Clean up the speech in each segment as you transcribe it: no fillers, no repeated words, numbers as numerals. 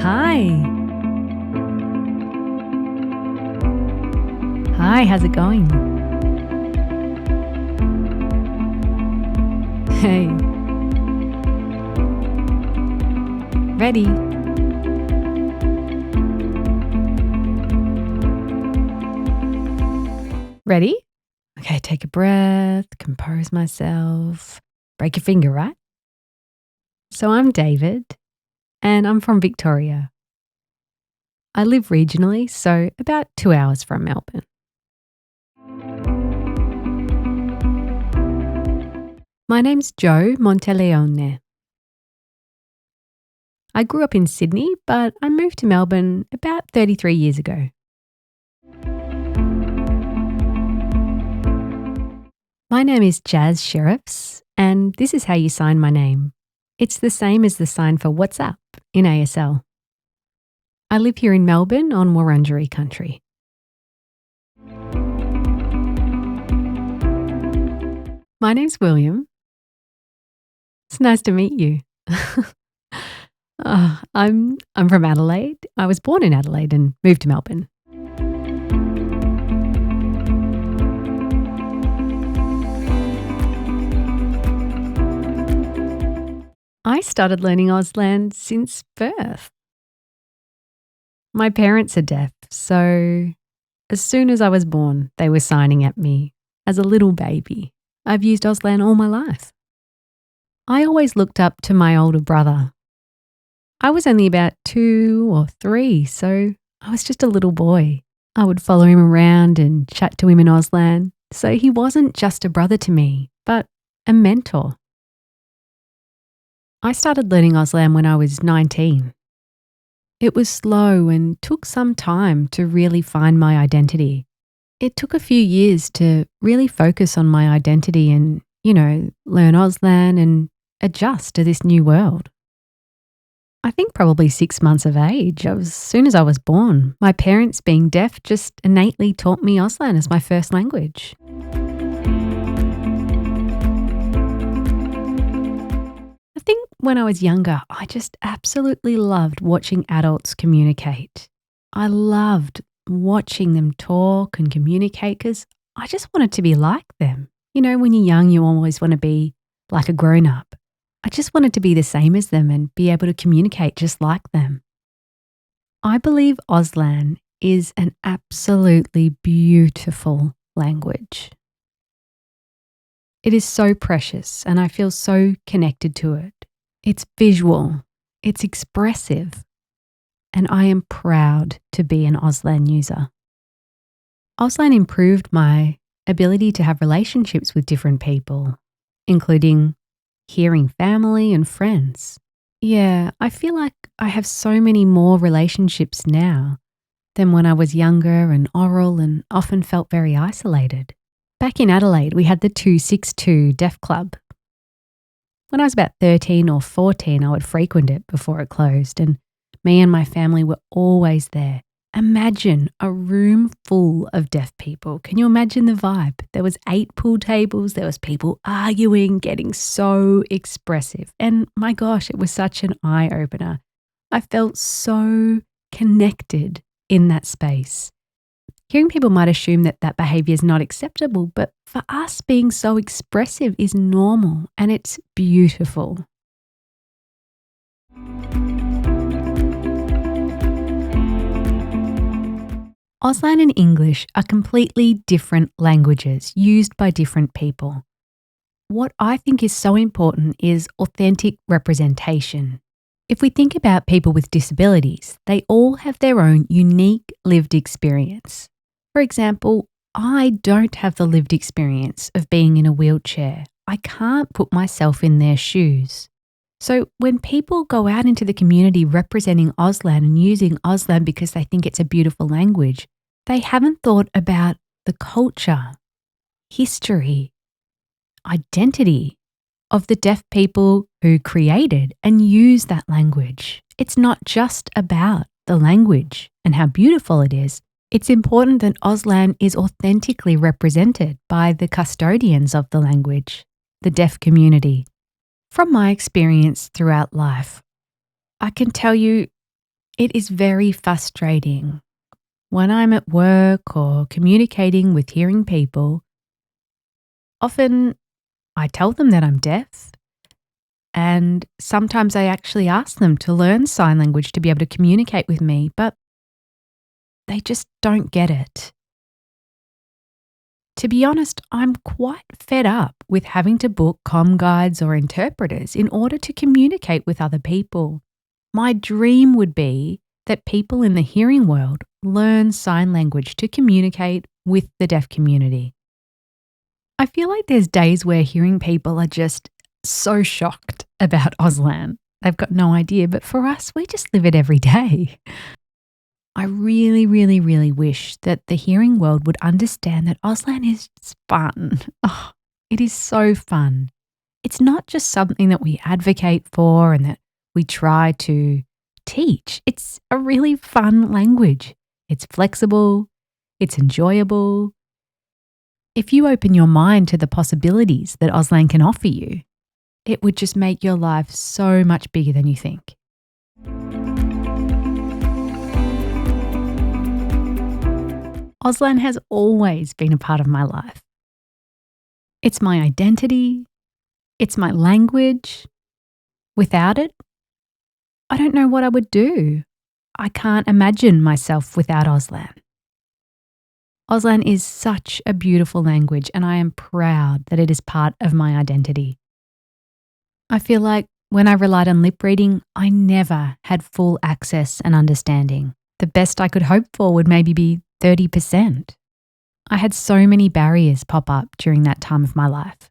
Hi. Hi, how's it going? Hey, ready? Ready? Okay, take a breath, compose myself. Break your finger, right? So I'm David, and I'm from Victoria. I live regionally, so about 2 hours from Melbourne. My name's Jo Monteleone. I grew up in Sydney, but I moved to Melbourne about 33 years ago. My name is Jazz Sheriffs, and this is how you sign my name. It's the same as the sign for What's Up in ASL. I live here in Melbourne on Wurundjeri country. My name's William. It's nice to meet you. I'm from Adelaide. I was born in Adelaide and moved to Melbourne. I started learning Auslan since birth. My parents are deaf, so as soon as I was born, they were signing at me as a little baby. I've used Auslan all my life. I always looked up to my older brother. I was only about 2 or 3, so I was just a little boy. I would follow him around and chat to him in Auslan, so he wasn't just a brother to me, but a mentor. I started learning Auslan when I was 19. It was slow and took some time to really find my identity. It took a few years to really focus on my identity and, learn Auslan and adjust to this new world. I think probably 6 months of age, as soon as I was born, my parents being deaf just innately taught me Auslan as my first language. I think when I was younger, I just absolutely loved watching adults communicate. I loved watching them talk and communicate because I just wanted to be like them. When you're young, you always want to be like a grown-up. I just wanted to be the same as them and be able to communicate just like them. I believe Auslan is an absolutely beautiful language. It is so precious and I feel so connected to it. It's visual, it's expressive, and I am proud to be an Auslan user. Auslan improved my ability to have relationships with different people, including hearing family and friends. Yeah, I feel like I have so many more relationships now than when I was younger and oral and often felt very isolated. Back in Adelaide, we had the 262 Deaf Club. When I was about 13 or 14, I would frequent it before it closed, and me and my family were always there. Imagine a room full of deaf people. Can you imagine the vibe? There was 8 pool tables, there was people arguing, getting so expressive. And my gosh, it was such an eye-opener. I felt so connected in that space. Hearing people might assume that behaviour is not acceptable, but for us, being so expressive is normal and it's beautiful. Auslan and English are completely different languages used by different people. What I think is so important is authentic representation. If we think about people with disabilities, they all have their own unique lived experience. For example, I don't have the lived experience of being in a wheelchair. I can't put myself in their shoes. So when people go out into the community representing Auslan and using Auslan because they think it's a beautiful language, they haven't thought about the culture, history, identity of the deaf people who created and use that language. It's not just about the language and how beautiful it is. It's important that Auslan is authentically represented by the custodians of the language, the deaf community. From my experience throughout life, I can tell you It is very frustrating when I'm at work or communicating with hearing people. Often I tell them that I'm deaf, and sometimes I actually ask them to learn sign language to be able to communicate with me, but they just don't get it. To be honest, I'm quite fed up with having to book comm guides or interpreters in order to communicate with other people. My dream would be that people in the hearing world learn sign language to communicate with the deaf community. I feel like there's days where hearing people are just so shocked about Auslan. They've got no idea, but for us, we just live it every day. I really, really, really wish that the hearing world would understand that Auslan is fun. Oh, it is so fun. It's not just something that we advocate for and that we try to teach. It's a really fun language. It's flexible. It's enjoyable. If you open your mind to the possibilities that Auslan can offer you, it would just make your life so much bigger than you think. Auslan has always been a part of my life. It's my identity. It's my language. Without it, I don't know what I would do. I can't imagine myself without Auslan. Auslan is such a beautiful language, and I am proud that it is part of my identity. I feel like when I relied on lip reading, I never had full access and understanding. The best I could hope for would maybe be 30%. I had so many barriers pop up during that time of my life.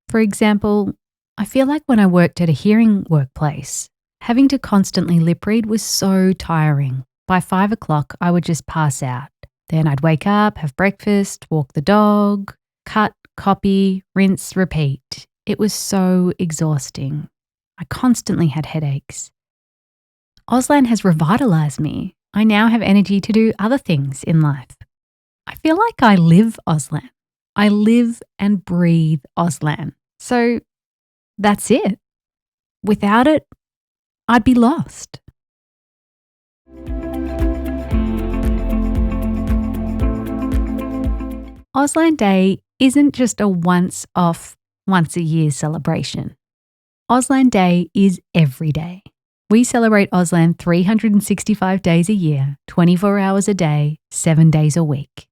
For example, I feel like when I worked at a hearing workplace, having to constantly lip read was so tiring. By 5 o'clock, I would just pass out. Then I'd wake up, have breakfast, walk the dog, cut, copy, rinse, repeat. It was so exhausting. I constantly had headaches. Auslan has revitalised me. I now have energy to do other things in life. I feel like I live Auslan. I live and breathe Auslan. So that's it. Without it, I'd be lost. Auslan Day isn't just a once-off, once-a-year celebration. Auslan Day is every day. We celebrate Auslan 365 days a year, 24 hours a day, 7 days a week.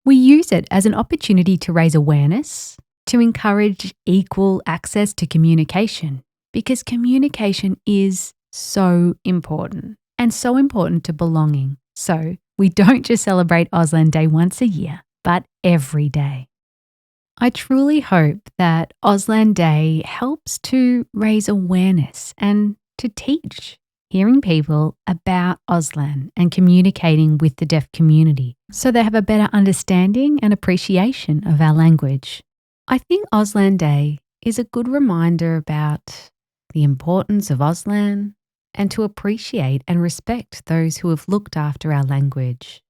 We use it as an opportunity to raise awareness, to encourage equal access to communication, because communication is so important and so important to belonging. So we don't just celebrate Auslan Day once a year, but every day. I truly hope that Auslan Day helps to raise awareness and to teach hearing people about Auslan and communicating with the deaf community so they have a better understanding and appreciation of our language. I think Auslan Day is a good reminder about the importance of Auslan and to appreciate and respect those who have looked after our language.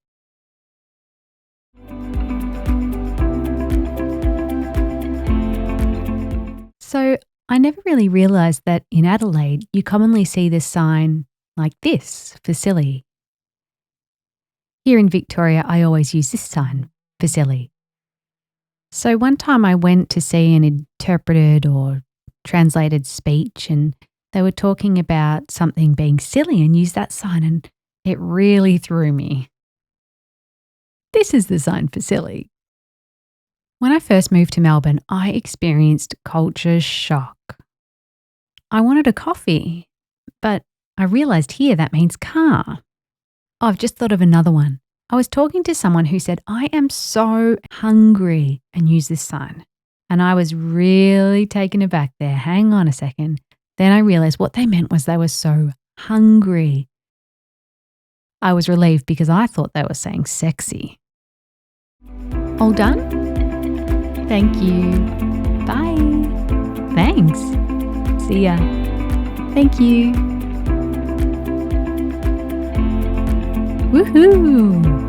So I never really realised that in Adelaide you commonly see this sign like this for silly. Here in Victoria I always use this sign for silly. So one time I went to see an interpreted or translated speech and they were talking about something being silly and used that sign and it really threw me. This is the sign for silly. When I first moved to Melbourne, I experienced culture shock. I wanted a coffee, but I realised here that means car. Oh, I've just thought of another one. I was talking to someone who said, I am so hungry, and used this sign. And I was really taken aback there. Hang on a second. Then I realised what they meant was they were so hungry. I was relieved because I thought they were saying sexy. All done? Thank you. Bye. Thanks. See ya. Thank you. Woohoo!